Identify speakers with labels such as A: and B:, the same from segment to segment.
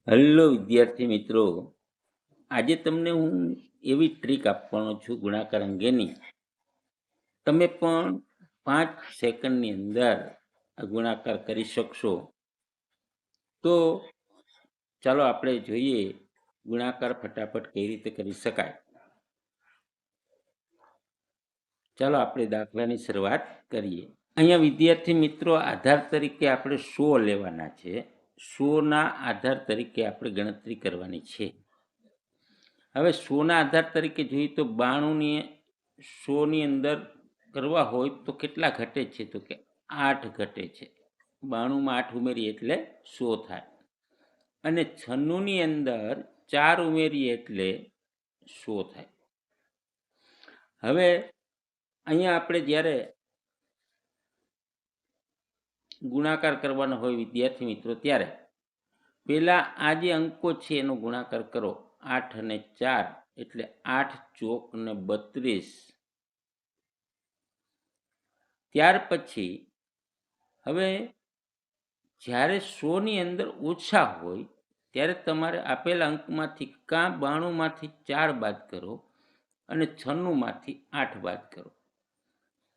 A: Hello વિદ્યાર્થી મિત્રો, આજે તમને હું એવી ટ્રીક આપવાનો છું ગુણાકાર અંગેની. તમે પણ 5 સેકન્ડની અંદર આ ગુણાકાર કરી શકશો. તો ચાલો આપણે જોઈએ ગુણાકાર ફટાફટ કઈ રીતે કરી શકાય. ચાલો આપણે દાખલાની શરૂઆત કરીએ. અહીંયા વિદ્યાર્થી મિત્રો, આધાર તરીકે આપણે 100 લેવાના છે. 100ના આધાર તરીકે આપણે ગણતરી કરવાની છે. હવે 100ના આધાર તરીકે જોઈએ તો 92ની 100ની અંદર કરવા હોય તો કેટલા ઘટે છે? તો કે 8 ઘટે છે. 92માં 8 ઉમેરીએ એટલે 100 થાય. અને 96ની અંદર 4 ઉમેરીએ એટલે 100 થાય. હવે અહીંયા આપણે જ્યારે ગુણાકાર કરવાનો હોય વિદ્યાર્થી મિત્રો, ત્યારે પહેલા આ જે અંકો છે એનો ગુણાકાર કરો. 8 અને 4 એટલે 8 ચોક ને 32. ત્યાર પછી હવે જ્યારે 100ની અંદર ઓછા હોય ત્યારે તમારે આપેલા અંકમાંથી કાં 92માંથી 4 બાદ કરો અને 96માંથી 8 બાદ કરો.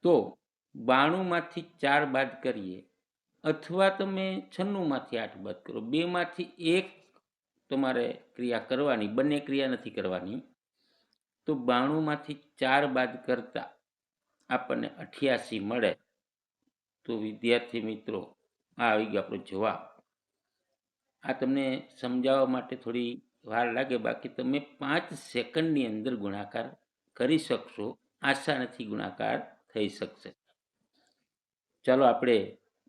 A: તો 92માંથી 4 બાદ કરીએ અથવા તમે 96માંથી 8 બાદ કરો. બેમાંથી એક તમારે ક્રિયા કરવાની, બંને ક્રિયા નથી કરવાની. તો 92માંથી 4 બાદ કરતા આપણને 88 મળે. તો વિદ્યાર્થી મિત્રો, આ આવી ગયો આપણો જવાબ. આ તમને સમજાવવા માટે થોડી વાર લાગે, બાકી તમે 5 સેકન્ડની અંદર ગુણાકાર કરી શકશો. આસાનીથી ગુણાકાર થઈ શકશે. ચાલો આપણે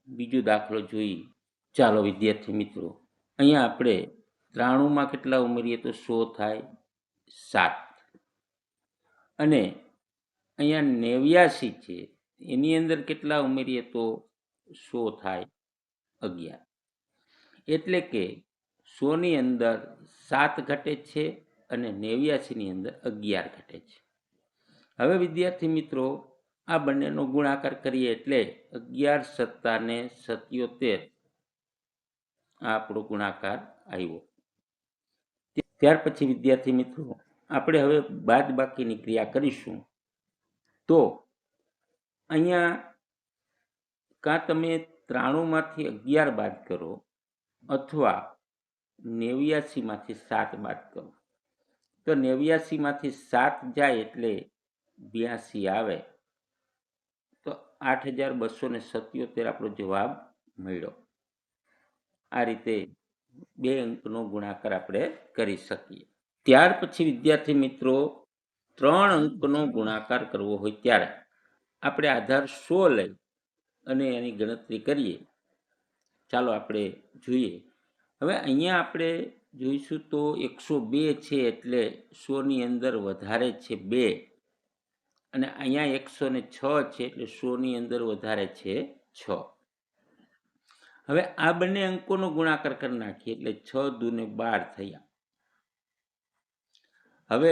A: બીજો દાખલો જોઈએ. ચાલો વિદ્યાર્થી મિત્રો, અહીંયા આપણે 93માં કેટલા ઉમેરીએ તો 100 થાય? 7. અને અહીંયા 89 છે, એની અંદર કેટલા ઉમેરીએ તો 100 થાય? 11. એટલે કે 100ની અંદર 7 ઘટે છે અને 89ની અંદર 11 ઘટે છે. હવે વિદ્યાર્થી મિત્રો, આ બંનેનો ગુણાકાર કરીએ એટલે 11 + 77. આ આપણો ગુણાકાર આવ્યો. ત્યાર પછી વિદ્યાર્થી મિત્રો, આપણે હવે બાદબાકીની ક્રિયા કરીશું. તો અહીંયા કાં તમે 93માંથી 11 બાદ કરો અથવા 89માંથી 7 બાદ કરો. તો 89માંથી 7 જાય એટલે 82 આવે. તો 8277 આપણો જવાબ મળ્યો. આ રીતે 2 અંકનો ગુણાકાર આપણે કરી શકીએ. ત્યાર પછી વિદ્યાર્થી મિત્રો, 3 અંકનો ગુણાકાર કરવો હોય ત્યારે આપણે આધાર 100 લઈ અને એની ગણતરી કરીએ. ચાલો આપણે જોઈએ. હવે અહીંયા આપણે જોઈશું તો 102 છે એટલે 100ની અંદર વધારે છે 2. અને અહીંયા 106 છે એટલે 100ની અંદર વધારે છે 6. હવે આ બંને અંકોનો ગુણાકાર કરી નાખીએ એટલે 6 દૂને 12 થયા. હવે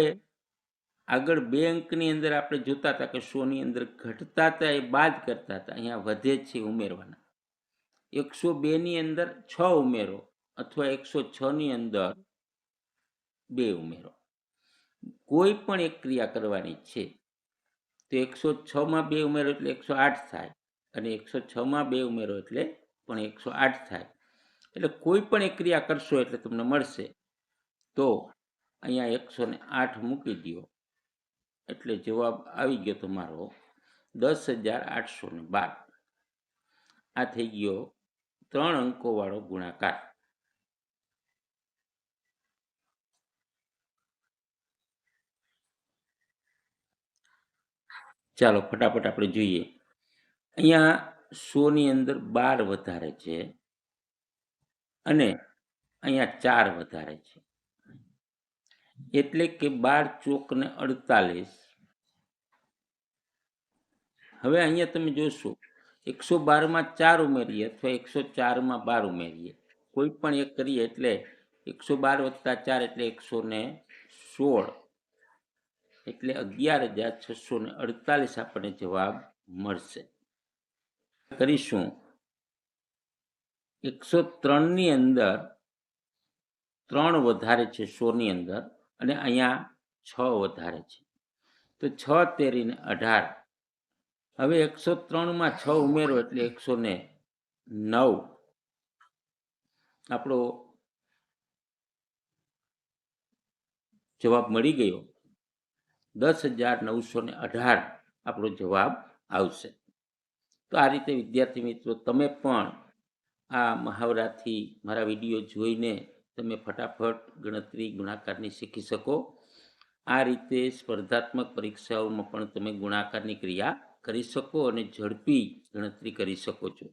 A: આગળ 2 અંકની અંદર આપણે જોતા હતા કે 100ની અંદર ઘટતા હતા એ બાદ કરતા હતા. અહીંયા વધે છે ઉમેરવાના. 102ની અંદર 6 ઉમેરો અથવા 106ની અંદર 2 ઉમેરો. કોઈ પણ એક ક્રિયા કરવાની છે. તો 106માં 2 ઉમેરો એટલે 108 થાય અને 106માં 2 ઉમેરો એટલે પણ 108 થાય. એટલે કોઈ પણ એક ક્રિયા કરશો એટલે તમને મળશે. તો અહીંયા 108 મૂકી દો એટલે જવાબ આવી ગયો તમારો 10,812. આ થઈ ગયો 3 અંકોવાળો ગુણાકાર. ચાલો ફટાફટ આપણે જોઈએ. અહીંયા 100ની અંદર 12 વધારે છે અને અહીંયા 4 વધારે છે. એટલે કે 12 ચોક ને 48. હવે અહીંયા તમે જોશો 112માં 4 ઉમેરીએ અથવા 104માં 12 ઉમેરીએ, કોઈ પણ એક કરીએ એટલે 112 + 4 એટલે 116. એટલે 11,648 આપણને જવાબ મળશે. કરીશું 103ની અંદર 3 વધારે છે 100ની અંદર અને અહીંયા 6 વધારે છે. તો 6 તેરીને 18. હવે 103માં 6 ઉમેરો એટલે 109 આપણો જવાબ મળી ગયો. 10,918 આપણો જવાબ આવશે. તો આ રીતે વિદ્યાર્થી મિત્રો તમે પણ આ મહાવરાથી મારા વિડીયો જોઈને તમે ફટાફટ ગણતરી ગુણાકારની શીખી શકો. આ રીતે સ્પર્ધાત્મક પરીક્ષાઓમાં પણ તમે ગુણાકારની ક્રિયા કરી શકો અને ઝડપી ગણતરી કરી શકો છો.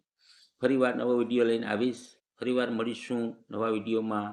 A: ફરીવાર નવો વિડીયો લઈને આવીશ. ફરીવાર મળીશું નવા વિડીયોમાં.